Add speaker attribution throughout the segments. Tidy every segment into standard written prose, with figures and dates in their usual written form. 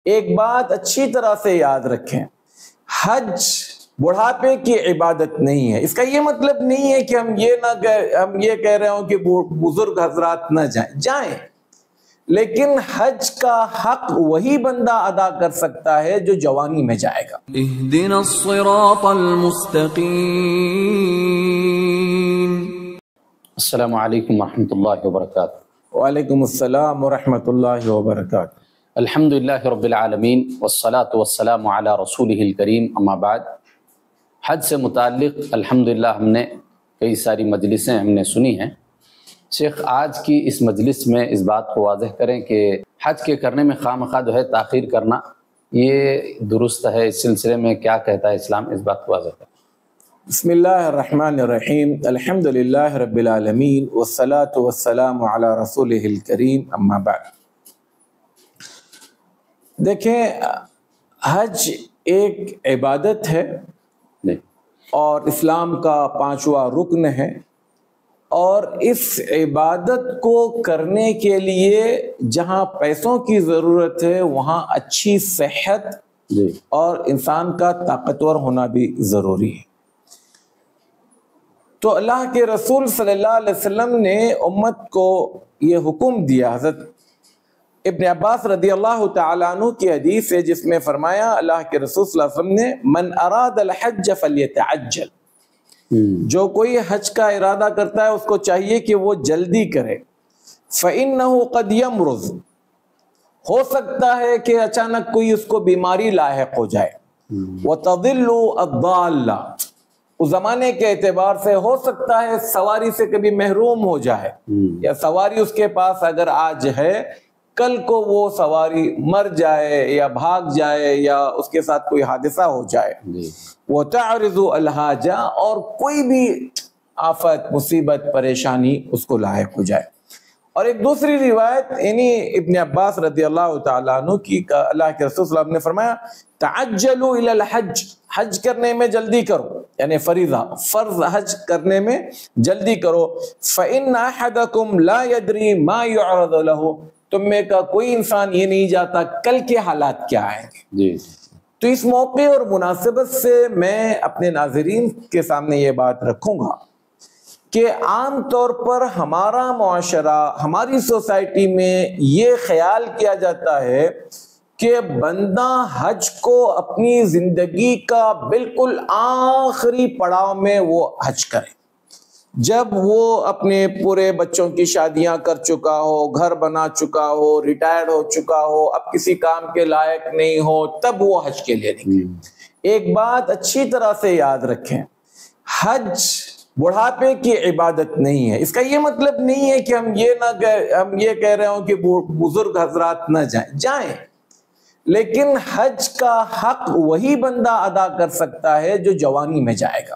Speaker 1: ایک بات اچھی طرح سے یاد رکھیں، حج بڑھاپے کی عبادت نہیں ہے۔ اس کا یہ مطلب نہیں ہے کہ ہم یہ کہہ رہے ہوں کہ بزرگ حضرات نہ جائیں، لیکن حج کا حق وہی بندہ ادا کر سکتا ہے جو جوانی میں جائے گا۔
Speaker 2: اہدنا الصراط المستقیم۔
Speaker 3: السلام علیکم ورحمۃ اللہ وبرکاتہ۔
Speaker 1: وعلیکم السلام ورحمۃ اللہ وبرکاتہ۔
Speaker 3: الحمدللہ رب العالمین والصلاة والسلام علی رسولہ الکریم، اما بعد۔ حج سے متعلق الحمدللہ ہم نے کئی ساری مجلسیں ہم نے سنی ہیں۔ شیخ آج کی اس مجلس میں اس بات کو واضح کریں کہ حج کے کرنے میں خواہ جو ہے تاخیر کرنا یہ درست ہے، اس سلسلے میں کیا کہتا ہے اسلام، اس بات کو واضح کریں۔
Speaker 1: بسم اللہ الرحمن الرحیم، الحمدللہ رب العالمین والصلاة والسلام علی رسولہ الکریم، اما بعد۔ دیکھیں، حج ایک عبادت ہے اور اسلام کا 5واں رکن ہے، اور اس عبادت کو کرنے کے لیے جہاں پیسوں کی ضرورت ہے وہاں اچھی صحت اور انسان کا طاقتور ہونا بھی ضروری ہے۔ تو اللہ کے رسول صلی اللہ علیہ وسلم نے امت کو یہ حکم دیا۔ حضرت ابن عباس رضی اللہ تعالیٰ عنہ کی حدیث ہے جس میں فرمایا اللہ کے رسول صلی اللہ علیہ وسلم نے من اراد الحج فلیتعجل، جو کوئی حج کا ارادہ کرتا ہے اس کو چاہیے کہ وہ جلدی کرے۔ فإنه قد يمرض، ہو سکتا ہے کہ اچانک کوئی اس کو بیماری لاحق ہو جائے۔ وتضل الضالہ، اس زمانے کے اعتبار سے ہو سکتا ہے سواری سے کبھی محروم ہو جائے، یا سواری اس کے پاس اگر آج ہے کل کو وہ سواری مر جائے یا بھاگ جائے یا اس کے ساتھ کوئی حادثہ ہو جائے۔ وَتَعْرِضُ الْحَاجَةَ، اور کوئی بھی آفت، مصیبت، پریشانی اس کو لاحق ہو جائے۔ اور ایک دوسری روایت یعنی ابن عباس رضی اللہ تعالیٰ عنہ کی، اللہ کے رسول صلی اللہ علیہ وسلم نے فرمایا تعجلوا الی الحج، حج کرنے میں جلدی کرو، یعنی فرض حج کرنے میں جلدی کرو۔ فإن أحدكم لا يدري ما يعرض له، تم میں کا کوئی انسان یہ نہیں جاتا کل کے حالات کیا آئیں گے۔ تو اس موقع اور مناسبت سے میں اپنے ناظرین کے سامنے یہ بات رکھوں گا کہ عام طور پر ہمارا معاشرہ، ہماری سوسائٹی میں یہ خیال کیا جاتا ہے کہ بندہ حج کو اپنی زندگی کا بالکل آخری پڑاؤ میں وہ حج کرے، جب وہ اپنے پورے بچوں کی شادیاں کر چکا ہو، گھر بنا چکا ہو، ریٹائرڈ ہو چکا ہو، اب کسی کام کے لائق نہیں ہو، تب وہ حج کے لیے نکلے۔ ایک بات اچھی طرح سے یاد رکھیں، حج بڑھاپے کی عبادت نہیں ہے۔ اس کا یہ مطلب نہیں ہے کہ ہم یہ کہہ رہے ہوں کہ بزرگ حضرات نہ جائیں، لیکن حج کا حق وہی بندہ ادا کر سکتا ہے جو جوانی میں جائے گا۔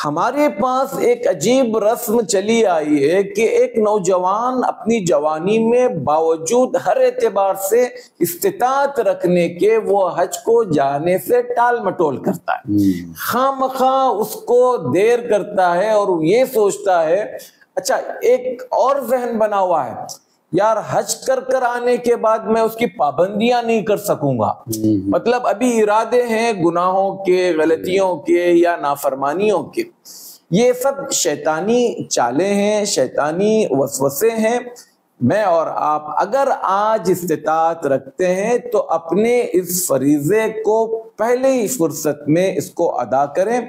Speaker 1: ہمارے پاس ایک عجیب رسم چلی آئی ہے کہ ایک نوجوان اپنی جوانی میں باوجود ہر اعتبار سے استطاعت رکھنے کے وہ حج کو جانے سے ٹال مٹول کرتا ہے، خواہ مخواہ اس کو دیر کرتا ہے، اور یہ سوچتا ہے، اچھا ایک اور ذہن بنا ہوا ہے، یار حج کر آنے کے بعد میں اس کی پابندیاں نہیں کر سکوں گا، مطلب ابھی ارادے ہیں گناہوں کے، غلطیوں کے یا نافرمانیوں کے۔ یہ سب شیطانی چالیں ہیں، شیطانی وسوسے ہیں۔ میں اور آپ اگر آج استطاعت رکھتے ہیں تو اپنے اس فریضے کو پہلے ہی فرصت میں اس کو ادا کریں،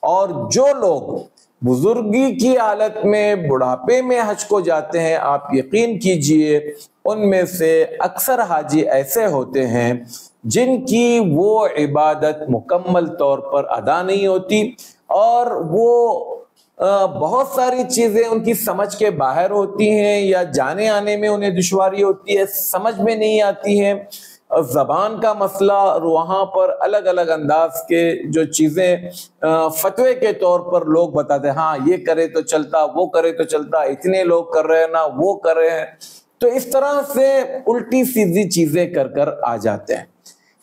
Speaker 1: اور جو لوگ بزرگی کی حالت میں بڑھاپے میں حج کو جاتے ہیں، آپ یقین کیجئے ان میں سے اکثر حاجی ایسے ہوتے ہیں جن کی وہ عبادت مکمل طور پر ادا نہیں ہوتی، اور وہ بہت ساری چیزیں ان کی سمجھ کے باہر ہوتی ہیں، یا جانے آنے میں انہیں دشواری ہوتی ہے، سمجھ میں نہیں آتی ہیں۔ زبان کا مسئلہ، اور وہاں پر الگ الگ انداز کے جو چیزیں فتوے کے طور پر لوگ بتاتے ہیں، ہاں یہ کرے تو چلتا، وہ کرے تو چلتا، اتنے لوگ کر رہے ہیں نا وہ کر رہے ہیں، تو اس طرح سے الٹی سیدھی چیزیں کر آ جاتے ہیں۔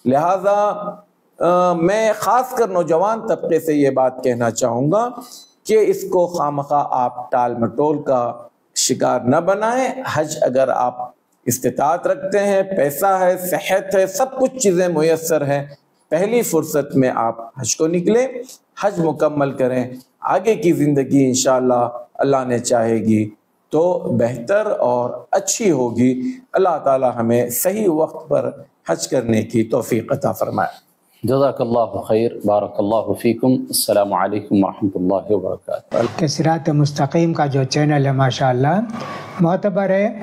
Speaker 1: لہٰذا میں خاص کر نوجوان طبقے سے یہ بات کہنا چاہوں گا کہ اس کو خواہ مخواہ آپ ٹال مٹول کا شکار نہ بنائیں۔ حج اگر آپ استطاعت رکھتے ہیں، پیسہ ہے، صحت ہے، سب کچھ چیزیں میسر ہیں، پہلی فرصت میں آپ حج کو نکلیں، حج مکمل کریں، آگے کی زندگی انشاءاللہ اللہ نے چاہے گی تو بہتر اور اچھی ہوگی۔ اللہ تعالی ہمیں صحیح وقت پر حج کرنے کی توفیق عطا فرمائے۔
Speaker 3: جزاک اللہ خیر، بارک اللہ فیکم، السلام علیکم ورحمۃ اللہ وبرکاتہ۔
Speaker 4: کہ صراط مستقیم کا جو چینل ہے ماشاءاللہ معتبر ہے،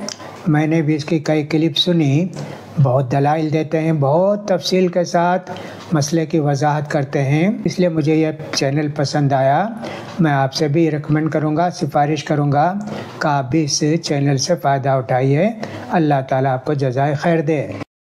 Speaker 4: میں نے بھی اس کی کئی کلپ سنی، بہت دلائل دیتے ہیں، بہت تفصیل کے ساتھ مسئلے کی وضاحت کرتے ہیں، اس لیے مجھے یہ چینل پسند آیا۔ میں آپ سے بھی ریکمینڈ کروں گا، سفارش کروں گا کہ آپ بھی اس چینل سے فائدہ اٹھائیے۔ اللہ تعالیٰ آپ کو جزائے خیر دے۔